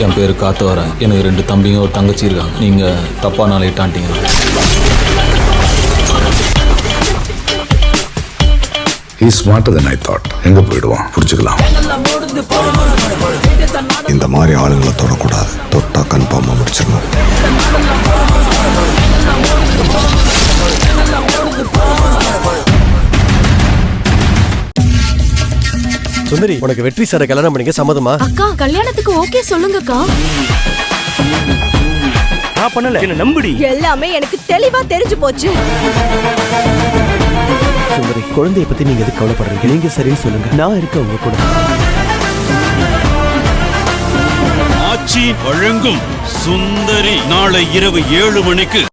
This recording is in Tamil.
என் பேரு காத்தவரன். எனக்கு 2 தம்பிங்க ஒரு தங்கச்சி இருக்காங்க. நீங்க தப்பா நாளையிட்டான்ட்டீங்க. He is smarter than I thought. எங்க போயிடுவான் புரிஞ்சுக்கலாம். இந்த மாதிரி ஆளுங்களை தொடக்கூடாது. தொட்டா கன்ஃபார்மா முடிச்சிடணும். சுந்தரி, உனக்கு வெற்றி சார கல்யாணம் பண்ணிக்க சம்மதமா? அக்கா கல்யாணத்துக்கு ஓகே சொல்லுங்கக்கா. நான் பண்ணல, என்ன நம்புடி. எல்லாமே எனக்கு தெளிவா தெரிஞ்சு போச்சு. சுந்தரி, குழந்தைய பத்தி நீங்க எதுக்கு கவலைப்படுறீங்க? நீங்க சரின்னு சொல்லுங்க, நான் இருக்க உங்க கூட. ஆச்சி வழங்கும் சுந்தரி நாளை இரவு 7 மணிக்கு.